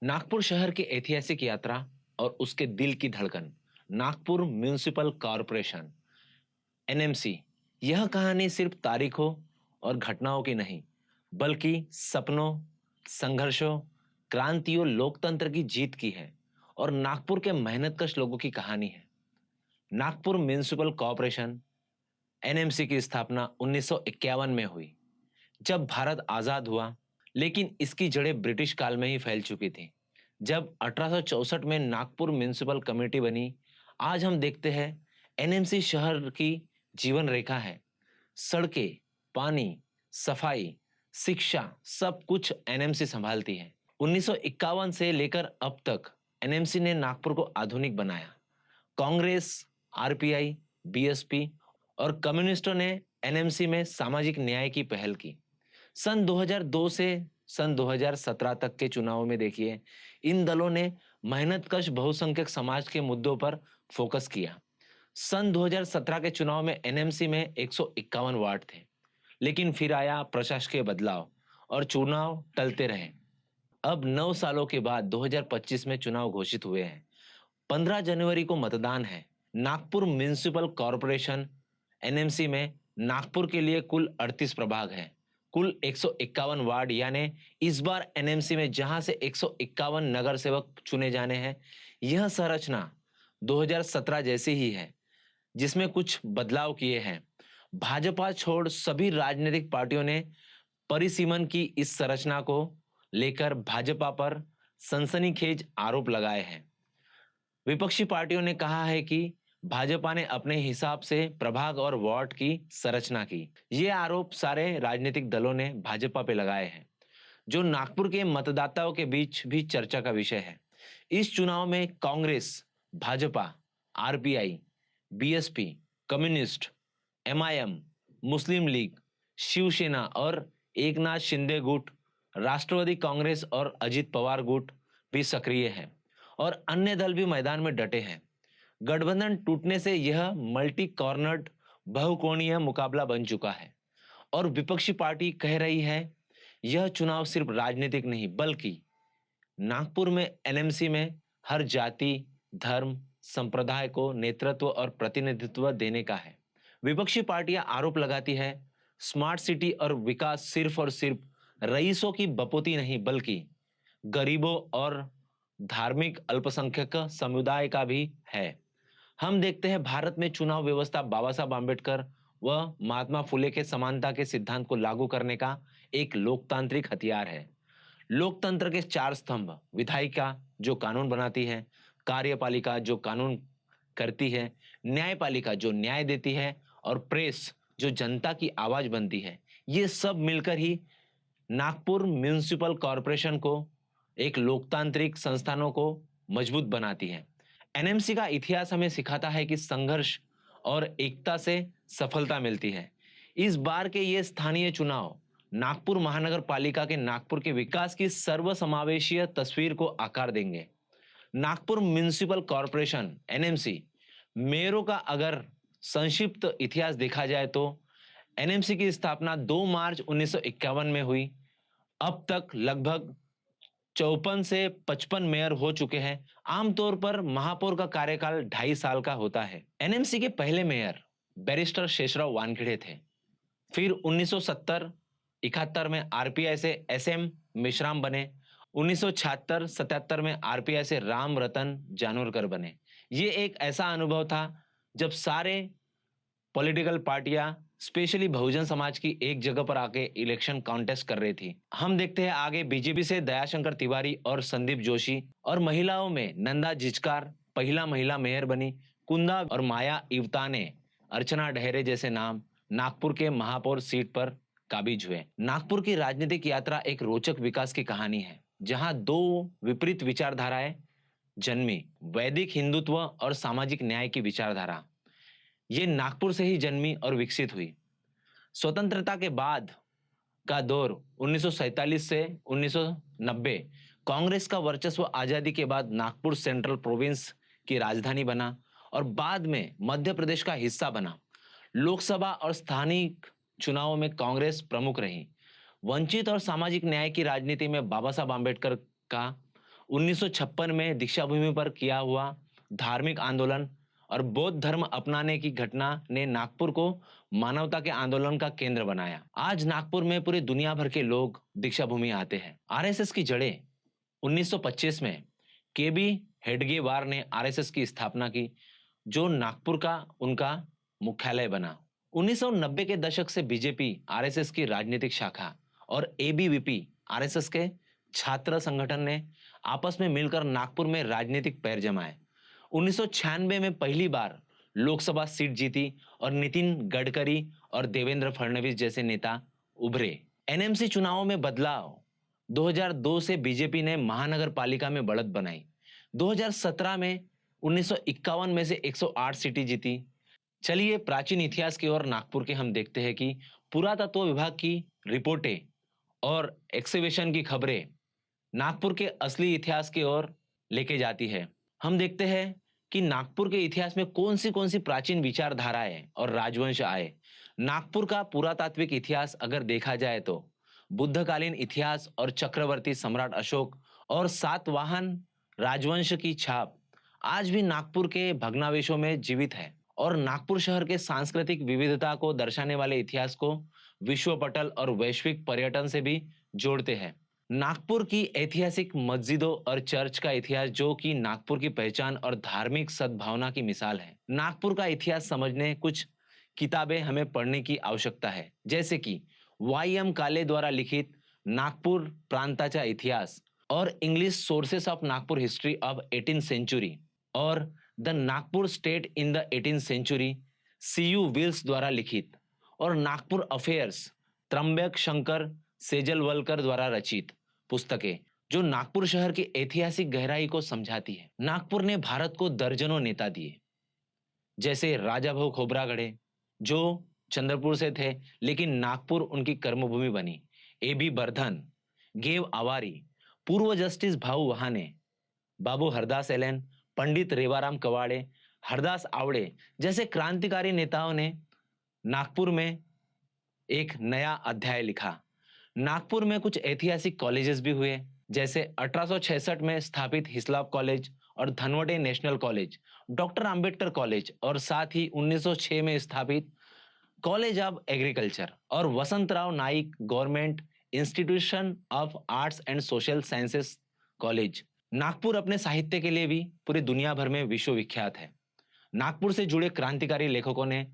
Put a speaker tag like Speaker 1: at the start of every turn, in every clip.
Speaker 1: नागपुर शहर की ऐतिहासिक यात्रा और उसके दिल की धड़कन, नागपुर म्यूनिसिपल कॉरपोरेशन एनएमसी। यह कहानी सिर्फ तारीखों और घटनाओं की नहीं, बल्कि सपनों, संघर्षों, क्रांतियों, लोकतंत्र की जीत की है और नागपुर के मेहनतकश लोगों की कहानी है। नागपुर म्यूनिसिपल कॉरपोरेशन एनएमसी की स्थापना 1951 में हुई, जब भारत आजाद हुआ। लेकिन इसकी जड़ें ब्रिटिश काल में ही फैल चुकी थी। जब 1864 में नागपुर म्युनिसिपल कमेटी बनी, आज हम देखते हैं एनएमसी शहर की जीवन रेखा है। सड़कें, पानी, सफाई, शिक्षा, सब कुछ एनएमसी संभालती है। 1951 से लेकर अब तक एनएमसी ने नागपुर को आधुनिक बनाया। कांग्रेस, आरपीआई, बीएसपी और कम्युनिस्टों ने एनएमसी में सामाजिक न्याय की पहल की। सन 2002 से सन 2017 तक के चुनाव में देखिए, इन दलों ने मेहनतकश बहुसंख्यक समाज के मुद्दों पर फोकस किया। सन 2017 के चुनाव में एनएमसी में 151 वार्ड थे, लेकिन फिर आया प्रशासकीय बदलाव और चुनाव टलते रहे। अब 9 सालों के बाद 2025 में चुनाव घोषित हुए हैं। 15 जनवरी को मतदान है। नागपुर म्युनिसिपल कॉरपोरेशन एनएमसी में नागपुर के लिए कुल 38 प्रभाग हैं, कुल 151 वार्ड। यानी इस बार एनएमसी में जहां से 151 नगर सेवक चुने जाने हैं, यह संरचना 2017 जैसी ही है, जिसमें कुछ बदलाव किए हैं। भाजपा छोड़ सभी राजनीतिक पार्टियों ने परिसीमन की इस संरचना को लेकर भाजपा पर सनसनीखेज आरोप लगाए हैं। विपक्षी पार्टियों ने कहा है कि भाजपा ने अपने हिसाब से प्रभाग और वार्ड की संरचना की। ये आरोप सारे राजनीतिक दलों ने भाजपा पे लगाए हैं, जो नागपुर के मतदाताओं के बीच भी चर्चा का विषय है। इस चुनाव में Congress, Bhajpa, RPI, BSP, communist, MIM, Muslim League, Shivsena और एकनाथ शिंदे गुट, राष्ट्रवादी कांग्रेस और अजित पवार गुट भी सक्रिय है और अन्य दल भी मैदान में डटे हैं। गठबंधन टूटने से यह मल्टी कॉर्नर्ड बहुकोणीय मुकाबला बन चुका है और विपक्षी पार्टी कह रही है यह चुनाव सिर्फ राजनीतिक नहीं, बल्कि नागपुर में एनएमसी में हर जाति, धर्म, संप्रदाय को नेतृत्व और प्रतिनिधित्व देने का है। विपक्षी पार्टियां आरोप लगाती है स्मार्ट सिटी और विकास सिर्फ और सिर्फ रईसों की बपोती नहीं, बल्कि गरीबों और धार्मिक अल्पसंख्यक समुदाय का भी है। हम देखते हैं भारत में चुनाव व्यवस्था बाबा साहब आम्बेडकर व महात्मा फुले के समानता के सिद्धांत को लागू करने का एक लोकतांत्रिक हथियार है। लोकतंत्र के 4 स्तंभ, विधायिका जो कानून बनाती है, कार्यपालिका जो कानून करती है, न्यायपालिका जो न्याय देती है और प्रेस जो जनता की आवाज बनती है, ये सब मिलकर ही नागपुर म्युनिसिपल कॉरपोरेशन को एक लोकतांत्रिक संस्थानों को मजबूत बनाती है। एनएमसी का इतिहास हमें सिखाता है कि संघर्ष और एकता से सफलता मिलती है। इस बार के ये स्थानीय चुनाव नागपुर महानगर पालिका के नागपुर के विकास की सर्वसमावेशीय तस्वीर को आकार देंगे। नागपुर म्युनिसिपल कॉरपोरेशन एनएमसी मेयरों का अगर संक्षिप्त इतिहास देखा जाए तो एनएमसी की स्थापना 2 मार्च 1951 में हुई। अब तक लगभग 54 से 55 मेयर हो चुके हैं। आमतौर पर महापौर का कार्यकाल 2.5 साल का होता है। एनएमसी के पहले मेयर बैरिस्टर शेषराव वानखेड़े थे। फिर 1970-71 में आरपीआई से एसएम मेश्राम बने। 1976-77 में आरपीआई से राम रतन जानोरकर बने। ये एक ऐसा अनुभव था जब सारे पॉलिटिकल पार्टियां, स्पेशली बहुजन समाज की, एक जगह पर आके इलेक्शन कॉन्टेस्ट कर रही थी। हम देखते हैं आगे बीजेपी से दयाशंकर तिवारी और संदीप जोशी, और महिलाओं में नंदा जिचकार पहला महिला मेयर बनी। कुंदा और माया इवता ने अर्चना डहरे जैसे नाम नागपुर के महापौर सीट पर काबिज हुए। नागपुर की राजनीतिक यात्रा एक रोचक विकास की कहानी है, जहां 2 विपरीत विचारधाराएं जन्मी, वैदिक हिंदुत्व और सामाजिक न्याय की विचारधारा। ये नागपुर से ही जन्मी और विकसित हुई। स्वतंत्रता के बाद का दौर 1947 से 1990 कांग्रेस का वर्चस्व आजादी के बाद नागपुर सेंट्रल प्रोविंस की राजधानी बना और बाद में मध्य प्रदेश का हिस्सा बना। लोकसभा और स्थानीय चुनावों में कांग्रेस प्रमुख रही। वंचित और सामाजिक न्याय की राजनीति में बाबा साहब आम्बेडकर का 1956 में दीक्षा भूमि पर किया हुआ धार्मिक आंदोलन और बौद्ध धर्म अपनाने की घटना ने नागपुर को मानवता के आंदोलन का केंद्र बनाया। आज नागपुर में पूरी दुनिया भर के लोग दीक्षा भूमि आते हैं। आरएसएस की जड़ें 1925 में केबी हेडगेवार ने आरएसएस की स्थापना की, जो नागपुर का उनका मुख्यालय बना। 1990 के दशक से बीजेपी आरएसएस की राजनीतिक शाखा और एबीवीपी आरएसएस के छात्र संगठन ने आपस में मिलकर नागपुर में राजनीतिक पैर जमाए। 1996 में पहली बार लोकसभा सीट जीती और नितिन गडकरी और देवेंद्र फडणवीस जैसे नेता उभरे। एनएमसी चुनावों में बदलाव 2002 से बीजेपी ने महानगर पालिका में बढ़त बनाई। 2017 में 1951 में से 108 सीटें जीती। चलिए प्राचीन इतिहास की ओर नागपुर के हम देखते हैं कि पुरातत्व विभाग की रिपोर्टें और एक्सकेवेशन की खबरें नागपुर के असली इतिहास की ओर लेके जाती है। हम देखते हैं कि नागपुर के इतिहास में कौन सी प्राचीन विचारधाराएं और राजवंश आए। नागपुर का पुरातात्विक इतिहास अगर देखा जाए तो बुद्धकालीन इतिहास और चक्रवर्ती सम्राट अशोक और सातवाहन राजवंश की छाप आज भी नागपुर के भग्नावशेषों में जीवित है और नागपुर शहर के सांस्कृतिक विविधता को दर्शाने वाले इतिहास को विश्व पटल और वैश्विक पर्यटन से भी जोड़ते हैं। नागपुर की ऐतिहासिक मस्जिदों और चर्च का इतिहास, जो कि नागपुर की पहचान और धार्मिक सद्भावना की मिसाल है। नागपुर का इतिहास समझने कुछ किताबें हमें पढ़ने की आवश्यकता है, जैसे कि वाई.एम. काले द्वारा लिखित नागपुर प्रांताचा इतिहास और English sources of Nagpur history of 18th century और the Nagpur state in the 18th century CU Wills द्वारा लिखित और नागपुर अफेयर्स त्र्यंबक शंकर सेजलवलकर द्वारा रचित पुस्तकें, जो नागपुर शहर की ऐतिहासिक गहराई को समझाती है। नागपुर ने भारत को दर्जनों नेता दिए, जैसे राजा भाऊ खोबरागड़े, जो चंद्रपुर से थे लेकिन नागपुर उनकी कर्मभूमि बनी। ए.बी. बर्धन, गेव आवारी, पूर्व जस्टिस भाऊ वहाने, बाबू हरदास एलेन, पंडित रेवाराम कवाड़े, हरदास आवड़े जैसे क्रांतिकारी नेताओं ने नागपुर में एक नया अध्याय लिखा। नागपुर में कुछ ऐतिहासिक कॉलेजेस भी हुए, जैसे 1866 में स्थापित हिस्लॉप कॉलेज और Dhanwate national college, doctor Ambedkar college और साथ ही 1906 में स्थापित कॉलेज ऑफ एग्रीकल्चर और Vasantrao Naik government institution of arts and social sciences college. Nagpur अपने साहित्य के लिए भी पूरी दुनिया भर में विश्वविख्यात है। नागपुर से जुड़े क्रांतिकारी लेखकों ने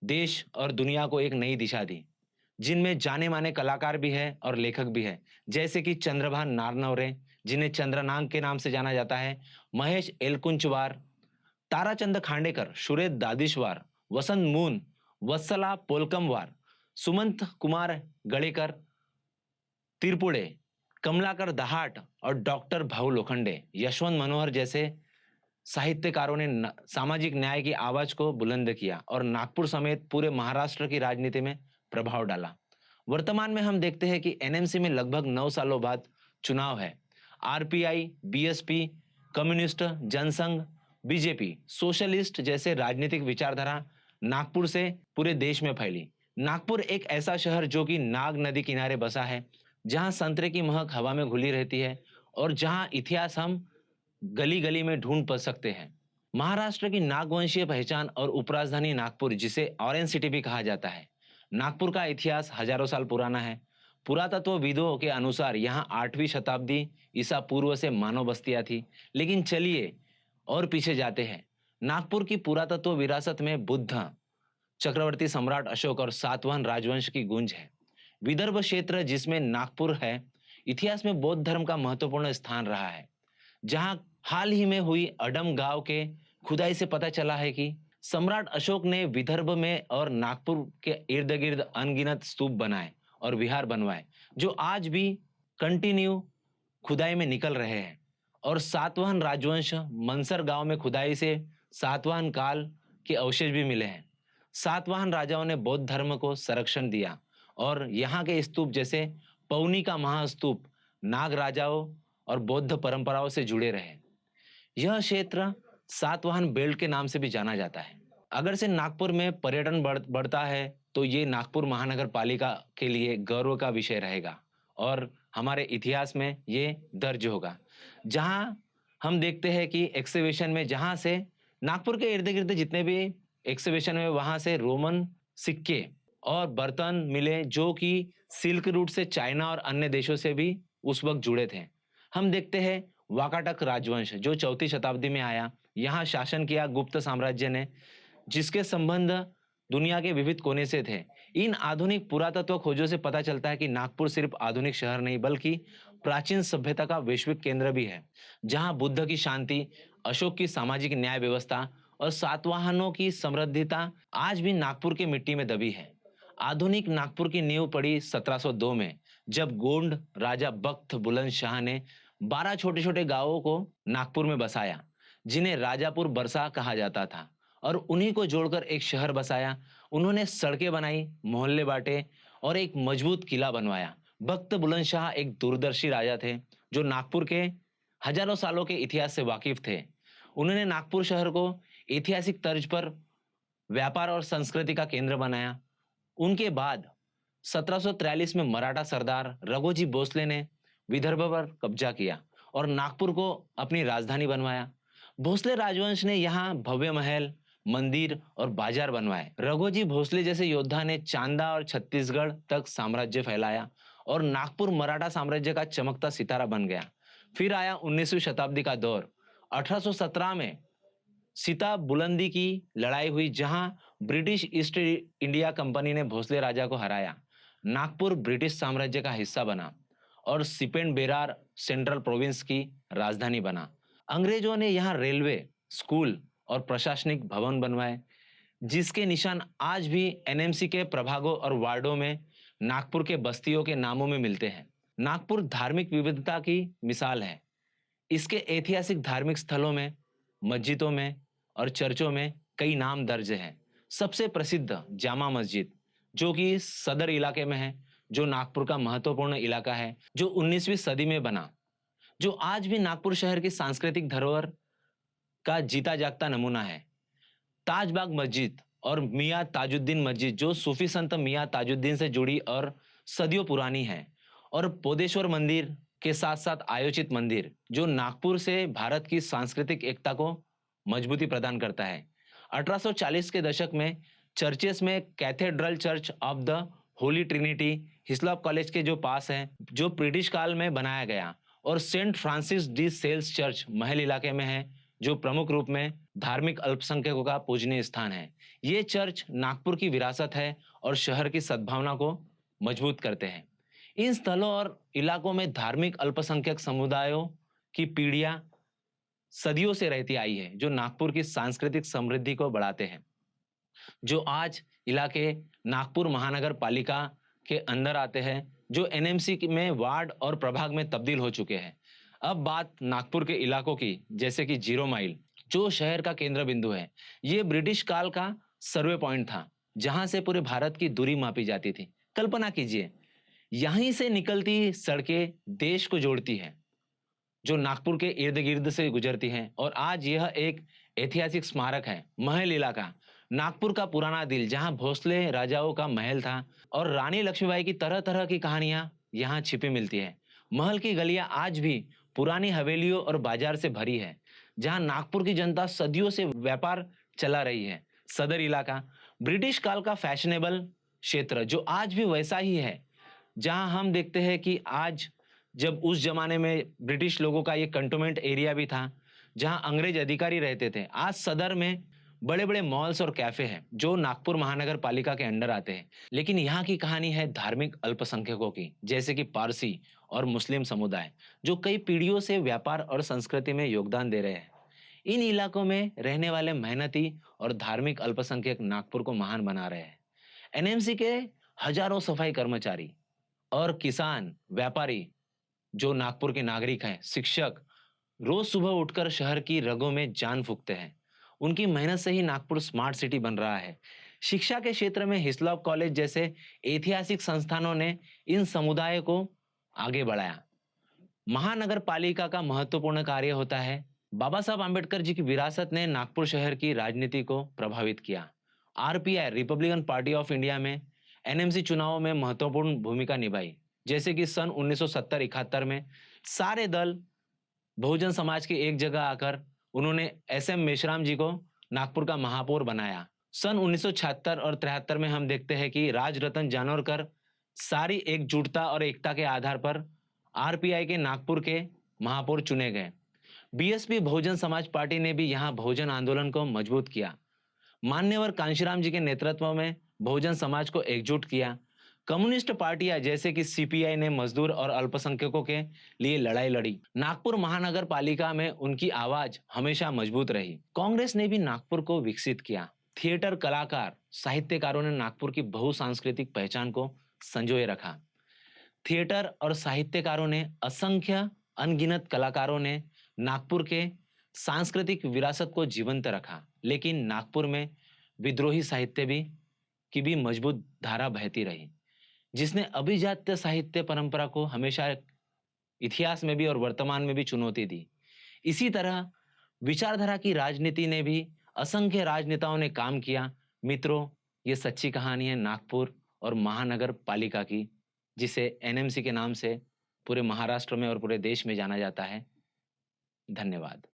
Speaker 1: देश और दुनिया को एक नई दिशा दी, जिनमें जाने माने कलाकार भी है और लेखक भी है, जैसे कि चंद्रभान नारनवरे, जिन्हें चंद्रनाग के नाम से जाना जाता है, महेश एलकुंचवार, ताराचंद खांडेकर, सुरेश दादिशवार, वसंत मून, वत्सला पोलकमवार, सुमंत कुमार गड़ेकर तिरपुड़े, कमलाकर दहाट और डॉक्टर भाऊ लोखंडे, यशवंत मनोहर जैसे साहित्यकारों ने सामाजिक न्याय की आवाज को बुलंद किया और नागपुर समेत पूरे महाराष्ट्र की राजनीति में प्रभाव डाला। वर्तमान में हम देखते हैं कि एनएमसी में लगभग 9 सालों बाद चुनाव है। RPI, BSP, communist, Jana Sangh, BJP, socialist जैसे राजनीतिक विचारधारा नागपुर से पूरे देश में फैली। नागपुर एक ऐसा शहर जो कि नाग नदी किनारे बसा है, जहां संतरे की महक हवा में घुली रहती है और जहां इतिहास हम गली गली में ढूंढ पा सकते हैं। महाराष्ट्र की नागवंशीय पहचान और उपराजधानी नागपुर, जिसे ऑरेंज सिटी भी कहा जाता है। नागपुर का इतिहास हजारों साल पुराना है। पुरातत्वविदों के अनुसार यहाँ 8वीं शताब्दी ईसा पूर्व से मानव बस्तियां थी। लेकिन चलिए और पीछे जाते हैं। नागपुर की पुरातत्व विरासत में बुद्ध, चक्रवर्ती सम्राट अशोक और सातवाहन राजवंश की गूंज है। विदर्भ क्षेत्र, जिसमें नागपुर है, इतिहास में बौद्ध धर्म का महत्वपूर्ण स्थान रहा है, जहां हाल ही में हुई अडम गांव के खुदाई से पता चला है कि सम्राट अशोक ने विदर्भ में और नागपुर के इर्द गिर्द अनगिनत स्तूप बनाए और विहार बनवाए, जो आज भी कंटिन्यू खुदाई में निकल रहे हैं। और सातवाहन राजवंश मनसर गांव में खुदाई से सातवाहन काल के अवशेष भी मिले हैं। सातवाहन राजाओं ने बौद्ध धर्म को संरक्षण दिया और यहाँ के स्तूप जैसे पौनी का महास्तूप नाग राजाओं और बौद्ध परंपराओं से जुड़े रहे। यह क्षेत्र सातवाहन बेल्ट के नाम से भी जाना जाता है। अगर से नागपुर में पर्यटन बढ़ता है तो ये नागपुर महानगर पालिका के लिए गर्व का विषय रहेगा और हमारे इतिहास में ये दर्ज होगा। जहां हम देखते हैं कि एक्सिबिशन में जहां से नागपुर के इर्द गिर्द जितने भी एक्सिबिशन में वहां से रोमन सिक्के और बर्तन मिले जो कि सिल्क रूट से चाइना और अन्य देशों से भी उस वक्त जुड़े थे। हम देखते हैं वाकाटक राजवंश जो 4वीं शताब्दी में आया, यहाँ शासन किया गुप्त साम्राज्य ने, जिसके संबंध दुनिया के विविध कोने से थे। इन आधुनिक पुरातत्व खोजों से पता चलता है कि नागपुर सिर्फ आधुनिक शहर नहीं बल्कि प्राचीन सभ्यता का वैश्विक केंद्र भी है, जहां बुद्ध की शांति, अशोक की सामाजिक न्याय व्यवस्था और सातवाहनों की समृद्धिता आज भी नागपुर की मिट्टी में दबी है। आधुनिक नागपुर की नींव पड़ी 1702 में, जब गोंड राजा बख्त बुलंद शाह ने 12 छोटे छोटे गांवों को नागपुर में बसाया, जिन्हें राजापुर बरसा कहा जाता था, और उन्हीं को जोड़कर एक शहर बसाया। उन्होंने सड़कें बनाई, मोहल्ले बांटे और एक मजबूत किला बनवाया। बख्त बुलंद शाह एक दूरदर्शी राजा थे जो नागपुर के हजारों सालों के इतिहास से वाकिफ थे। उन्होंने नागपुर शहर को ऐतिहासिक तर्ज पर व्यापार और संस्कृति का केंद्र बनाया। उनके बाद 1743 में मराठा सरदार रघोजी भोसले ने विदर्भ पर कब्जा किया और नागपुर को अपनी राजधानी बनवाया। भोसले राजवंश ने यहाँ भव्य महल, मंदिर और बाजार बनवाए। रघोजी भोसले जैसे योद्धा ने चांदा और छत्तीसगढ़ तक साम्राज्य फैलाया और नागपुर मराठा साम्राज्य का चमकता सितारा बन गया। फिर आया 19वीं शताब्दी का दौर। 1817 में सीता बुलंदी की लड़ाई हुई, जहां ब्रिटिश ईस्ट इंडिया कंपनी ने भोसले राजा को हराया। नागपुर ब्रिटिश साम्राज्य का हिस्सा बना और सिपेन बेरार सेंट्रल प्रोविंस की राजधानी बना। अंग्रेजों ने यहाँ रेलवे, स्कूल और प्रशासनिक भवन बनवाए, जिसके निशान आज भी एनएमसी के प्रभागों और वार्डों में नागपुर के बस्तियों के नामों में मिलते हैं। नागपुर धार्मिक विविधता की मिसाल है। इसके ऐतिहासिक धार्मिक स्थलों में, मस्जिदों में और चर्चों में कई नाम दर्ज हैं। सबसे प्रसिद्ध जामा मस्जिद, जो कि सदर इलाके में है, जो नागपुर का महत्वपूर्ण इलाका है, जो 19वीं सदी में बना, जो आज भी नागपुर शहर की सांस्कृतिक धरोहर का जीता जागता नमूना है। ताजबाग मस्जिद और मियाँ ताजुद्दीन मस्जिद, जो सूफी संत मियाँ ताजुद्दीन से जुड़ी और सदियों पुरानी है, और बोधेश्वर मंदिर के साथ साथ आयोजित मंदिर, जो नागपुर से भारत की सांस्कृतिक एकता को मजबूती प्रदान करता है। 1840 के दशक में चर्चेस में cathedral church of the Holi Trinity Hislop college के जो पास है, जो ब्रिटिश काल में बनाया गया, और Saint Francis de Sales church Mahal इलाके में है, जो प्रमुख रूप में धार्मिक अल्पसंख्यकों का पूजनीय स्थान है। ये चर्च नागपुर की विरासत है और शहर की सद्भावना को मजबूत करते हैं। इन स्थलों और इलाकों में धार्मिक अल्पसंख्यक समुदायों की पीढ़ियां सदियों से रहती आई है, जो नागपुर की सांस्कृतिक समृद्धि को बढ़ाते हैं, जो आज इलाके नागपुर महानगर पालिका के अंदर आते हैं, जो एनएमसी में वार्ड और प्रभाग में तब्दील हो चुके हैं। अब बात नागपुर के इलाकों की, जैसे कि 0 माइल, जो शहर का केंद्र बिंदु है। ये ब्रिटिश काल का सर्वे पॉइंट था, जहां से पूरे भारत की दूरी मापी जाती थी। कल्पना कीजिए, यहीं से निकलती सड़कें देश को जोड़ती हैं, जो नागपुर के इर्द गिर्द से गुजरती हैं, और आज यह एक ऐतिहासिक स्मारक है। महल इलाका, नागपुर का पुराना दिल, जहां भोसले राजाओं का महल था और रानी लक्ष्मीबाई की तरह तरह की कहानियां यहाँ छिपी मिलती है। महल की गलियां आज भी पुरानी हवेलियों और बाजार से भरी है, जहां नागपुर की जनता सदियों से व्यापार चला रही है। सदर इलाका, ब्रिटिश काल का फैशनेबल क्षेत्र, जो आज भी वैसा ही है, जहां हम देखते हैं कि आज, जब उस जमाने में ब्रिटिश लोगों का ये कंटोनमेंट एरिया भी था, जहां अंग्रेज अधिकारी रहते थे, आज सदर में बड़े बड़े मॉल्स और कैफे हैं, जो नागपुर महानगर पालिका के अंडर आते हैं। लेकिन यहाँ की कहानी है धार्मिक अल्पसंख्यकों की, जैसे कि पारसी और मुस्लिम समुदाय, जो कई पीढ़ियों से व्यापार और संस्कृति में योगदान दे रहे हैं। इन इलाकों में रहने वाले मेहनती और धार्मिक अल्पसंख्यक नागपुर को महान बना रहे हैं। एनएमसी के हजारों सफाई कर्मचारी और किसान, व्यापारी, जो नागपुर के नागरिक हैं, शिक्षक, रोज सुबह उठकर शहर की रगों में जान फूंकते हैं। उनकी मेहनत से ही नागपुर स्मार्ट सिटी बन रहा है। शिक्षा के क्षेत्र में हिस्लॉप कॉलेज जैसे ऐतिहासिक संस्थानों ने इन समुदायों को आगे बढ़ाया। महानगर पालिका का महत्वपूर्ण कार्य होता है। बाबा साहब आम्बेडकर जी की विरासत ने नागपुर शहर की राजनीति को प्रभावित किया। RPI, Republican party of India में एनएमसी चुनावों में महत्वपूर्ण भूमिका निभाई। जैसे कि सन 1970-71 में सारे दल बहुजन समाज के एक जगह आकर उन्होंने एस.एम. मेश्राम जी को नागपुर का महापौर बनाया। सन 1976 और 73 में हम देखते हैं कि राजरतन जानोरकर सारी एकजुटता और एकता के आधार पर आरपीआई के नागपुर के महापौर चुने गए। बीएसपी बहुजन समाज पार्टी ने भी यहाँ बहुजन आंदोलन को मजबूत किया। मान्यवर कांशीराम जी के नेतृत्व में बहुजन समाज को एकजुट किया। कम्युनिस्ट पार्टियां जैसे कि सीपीआई ने मजदूर और अल्पसंख्यकों के लिए लड़ाई लड़ी। नागपुर महानगर पालिका में उनकी आवाज हमेशा मजबूत रही। कांग्रेस ने भी नागपुर को विकसित किया। थिएटर कलाकार, साहित्यकारों ने नागपुर की बहुसांस्कृतिक पहचान को संजोए रखा। थिएटर और साहित्यकारों ने असंख्य अनगिनत कलाकारों ने नागपुर के सांस्कृतिक विरासत को जीवंत रखा। लेकिन नागपुर में विद्रोही साहित्य की भी मजबूत धारा बहती रही, जिसने अभिजात्य साहित्य परंपरा को हमेशा इतिहास में भी और वर्तमान में भी चुनौती दी। इसी तरह विचारधारा की राजनीति ने भी असंख्य राजनेताओं ने काम किया। मित्रों, ये सच्ची कहानी है नागपुर और महानगर पालिका की, जिसे एनएमसी के नाम से पूरे महाराष्ट्र में और पूरे देश में जाना जाता है। धन्यवाद।